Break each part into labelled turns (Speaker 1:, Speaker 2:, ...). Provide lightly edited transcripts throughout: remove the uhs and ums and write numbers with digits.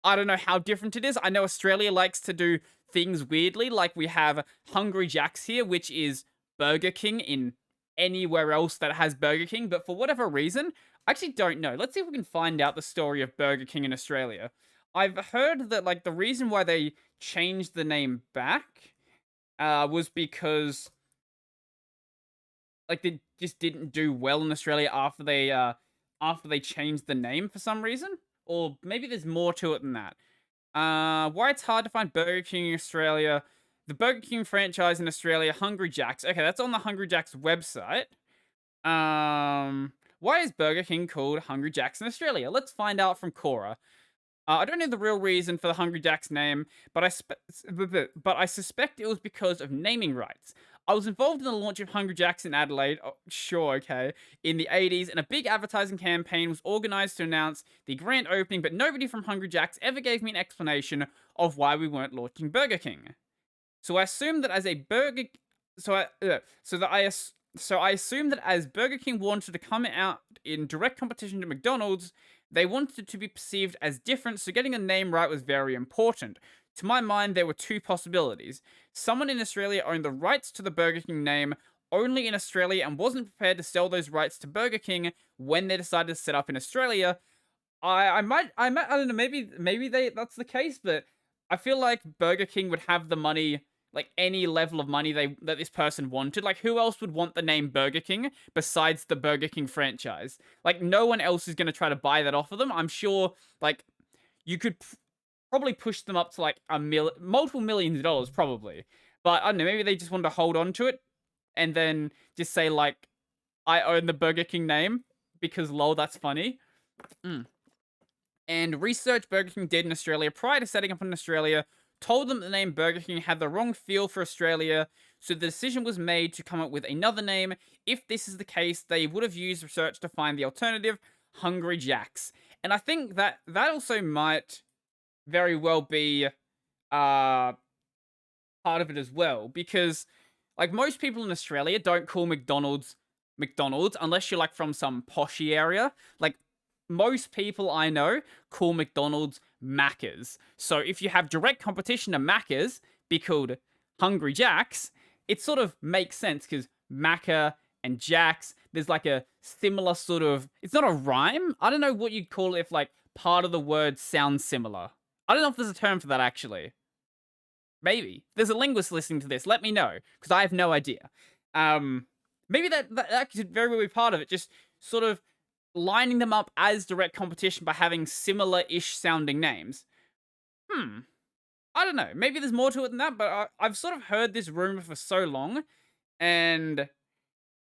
Speaker 1: I don't know how different it is. I know Australia likes to do things weirdly, like we have Hungry Jack's here, which is Burger King in anywhere else that has Burger King, but for whatever reason, I actually don't know. Let's see if we can find out the story of Burger King in Australia. I've heard that like the reason why they changed the name back was because like they just didn't do well in Australia after they changed the name for some reason, or maybe there's more to it than that. Why it's hard to find Burger King in Australia. The Burger King franchise in Australia, Hungry Jack's. Okay, that's on the Hungry Jack's website. Why is Burger King called Hungry Jack's in Australia? Let's find out from Cora. I don't know the real reason for the Hungry Jack's name, but I suspect it was because of naming rights. I was involved in the launch of Hungry Jack's in Adelaide, oh, sure, okay, in the 80s, and a big advertising campaign was organised to announce the grand opening, but nobody from Hungry Jack's ever gave me an explanation of why we weren't launching Burger King. So I assumed that as a Burger, so I, so that I, so I assumed that as Burger King wanted to come out in direct competition to McDonald's, they wanted it to be perceived as different, so getting a name right was very important. To my mind, there were two possibilities. Someone in Australia owned the rights to the Burger King name only in Australia and wasn't prepared to sell those rights to Burger King when they decided to set up in Australia. I don't know, maybe that's the case, but I feel like Burger King would have the money, like any level of money that this person wanted. Like, who else would want the name Burger King besides the Burger King franchise? Like, no one else is going to try to buy that off of them. I'm sure, like, you could probably push them up to like multiple millions of dollars, probably. But I don't know, maybe they just wanted to hold on to it and then just say like, I own the Burger King name because lol, that's funny. Mm. And research Burger King did in Australia prior to setting up in Australia told them the name Burger King had the wrong feel for Australia, so the decision was made to come up with another name. If this is the case, they would have used research to find the alternative, Hungry Jack's. And I think that that also might very well be part of it as well, because like most people in Australia don't call McDonald's unless you're like from some poshy area. Like most people I know call McDonald's Macca's. So if you have direct competition to Macca's be called Hungry Jack's, it sort of makes sense because Macca and Jack's, there's like a similar sort of, it's not a rhyme. I don't know what you'd call it if like part of the word sounds similar. I don't know if there's a term for that actually. Maybe. There's a linguist listening to this. Let me know, because I have no idea. Maybe that could very well be part of it. Just sort of lining them up as direct competition by having similar-ish sounding names. I don't know. Maybe there's more to it than that, but I've sort of heard this rumor for so long, and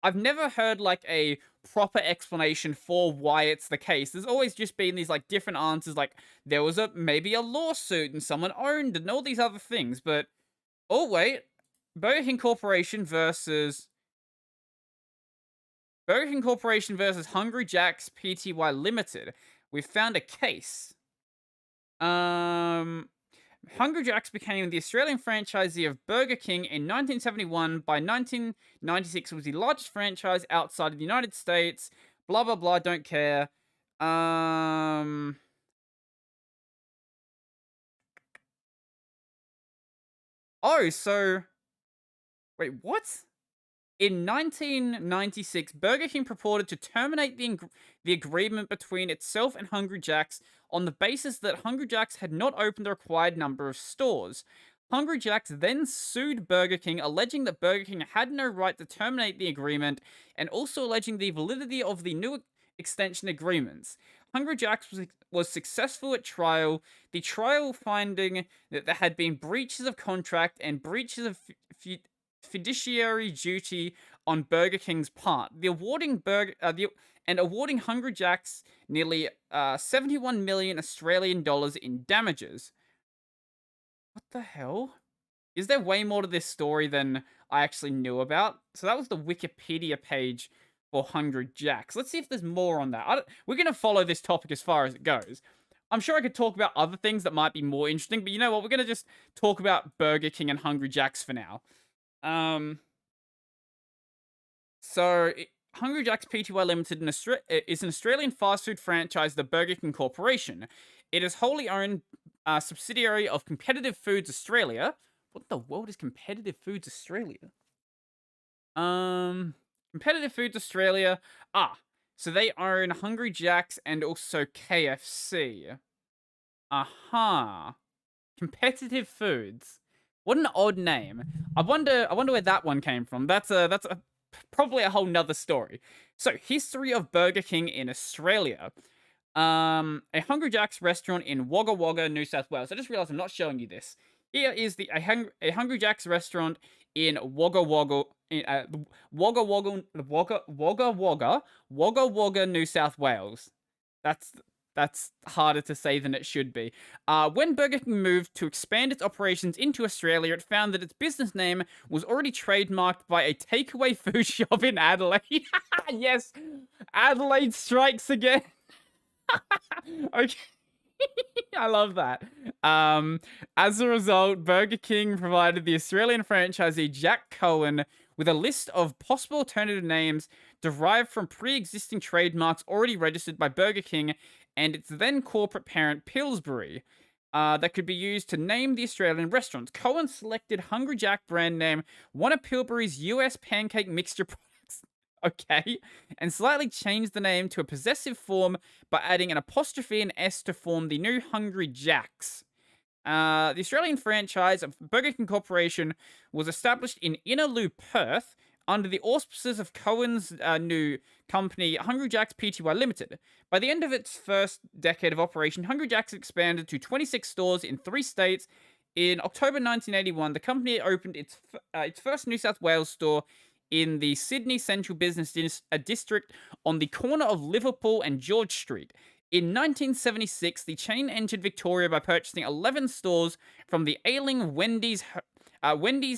Speaker 1: I've never heard like a proper explanation for why it's the case. There's always just been these like different answers, like there was maybe a lawsuit and someone owned it and all these other things. But oh wait, Burger King Corporation versus Hungry Jack's Pty Limited. We've found a case. Hungry Jack's became the Australian franchisee of Burger King in 1971. By 1996, it was the largest franchise outside of the United States. Blah, blah, blah, don't care. Oh, so... Wait, what? In 1996, Burger King purported to terminate the agreement between itself and Hungry Jack's on the basis that Hungry Jack's had not opened the required number of stores. Hungry Jack's then sued Burger King, alleging that Burger King had no right to terminate the agreement, and also alleging the validity of the new extension agreements. Hungry Jack's was successful at trial, the trial finding that there had been breaches of contract and breaches of fiduciary duty on Burger King's part. Awarding Hungry Jack's nearly 71 million Australian dollars in damages. What the hell? Is there way more to this story than I actually knew about? So that was the Wikipedia page for Hungry Jack's. Let's see if there's more on that. We're going to follow this topic as far as it goes. I'm sure I could talk about other things that might be more interesting, but you know what? We're going to just talk about Burger King and Hungry Jack's for now. Hungry Jack's Pty Limited is an Australian fast food franchise of the Burger King Corporation. It is wholly owned subsidiary of Competitive Foods Australia. What the world is Competitive Foods Australia? Competitive Foods Australia. So they own Hungry Jack's and also KFC. Aha. Competitive Foods. What an odd name. I wonder where that one came from. That's probably a whole nother story. So, history of Burger King in Australia. A Hungry Jack's restaurant in Wagga Wagga, New South Wales. I just realized I'm not showing you this. Here is a Hungry Jack's restaurant in Wagga Wagga, Wagga Wagga, New South Wales. That's harder to say than it should be. When Burger King moved to expand its operations into Australia, it found that its business name was already trademarked by a takeaway food shop in Adelaide. Yes, Adelaide strikes again. Okay. I love that. As a result, Burger King provided the Australian franchisee Jack Cohen with a list of possible alternative names derived from pre-existing trademarks already registered by Burger King and its then corporate parent Pillsbury that could be used to name the Australian restaurants. Cohen selected Hungry Jack brand name, one of Pillsbury's US pancake mixture products. Okay, and slightly changed the name to a possessive form by adding an apostrophe and S to form the new Hungry Jacks. The Australian franchise of Burger King Corporation was established in Innaloo, Perth, under the auspices of Cohen's new company, Hungry Jack's Pty Limited. By the end of its first decade of operation, Hungry Jack's expanded to 26 stores in 3 states. In October 1981, the company opened its first New South Wales store in the Sydney Central Business District on the corner of Liverpool and George Street. In 1976, the chain entered Victoria by purchasing 11 stores from the ailing Wendy's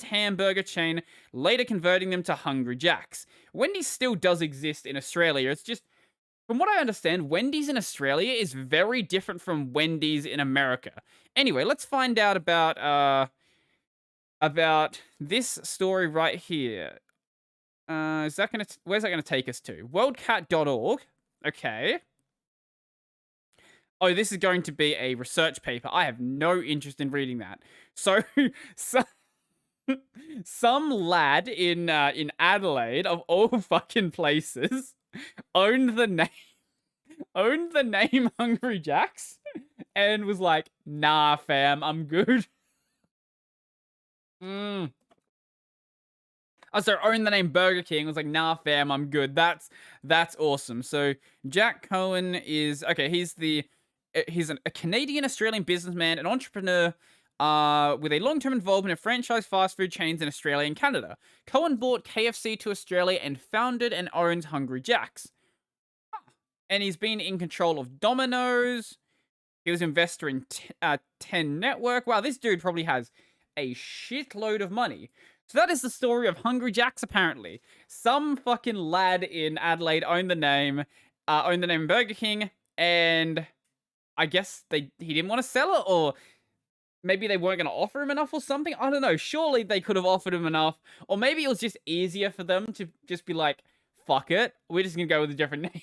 Speaker 1: hamburger chain, later converting them to Hungry Jack's. Wendy's still does exist in Australia. It's just, from what I understand, Wendy's in Australia is very different from Wendy's in America. Anyway, let's find out about this story right here. Where's that gonna take us to? Worldcat.org. Okay. Oh, this is going to be a research paper. I have no interest in reading that. So, some lad in Adelaide, of all fucking places, owned the name Hungry Jack's and was like, nah, fam, I'm good. Oh, so owned the name Burger King, was like, nah, fam, I'm good. That's awesome. So Jack Cohen is, okay, he's a Canadian-Australian businessman and entrepreneur with a long-term involvement in franchise fast food chains in Australia and Canada. Cohen bought KFC to Australia and founded and owns Hungry Jack's. And he's been in control of Domino's. He was an investor in 10 Network. Wow, this dude probably has a shitload of money. So that is the story of Hungry Jack's, apparently. Some fucking lad in Adelaide owned the name Burger King, and I guess he didn't want to sell it, or maybe they weren't going to offer him enough or something. I don't know. Surely they could have offered him enough, or maybe it was just easier for them to just be like, fuck it, we're just going to go with a different name.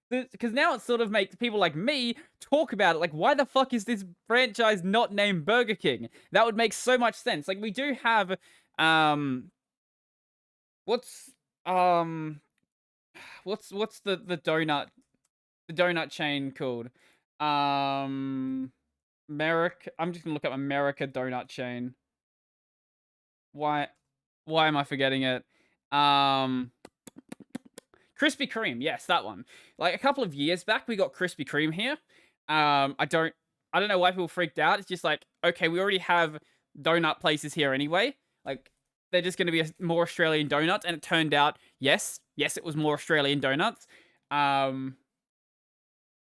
Speaker 1: Because now it sort of makes people like me talk about it. Like, why the fuck is this franchise not named Burger King? That would make so much sense. Like, we do have, what's the donut chain called? America. I'm just gonna look up America donut chain. Why am I forgetting it? Krispy Kreme, yes, that one. Like a couple of years back, we got Krispy Kreme here. I don't know why people freaked out. It's just like, okay, we already have donut places here anyway. Like, they're just going to be more Australian donuts, and it turned out, yes, it was more Australian donuts.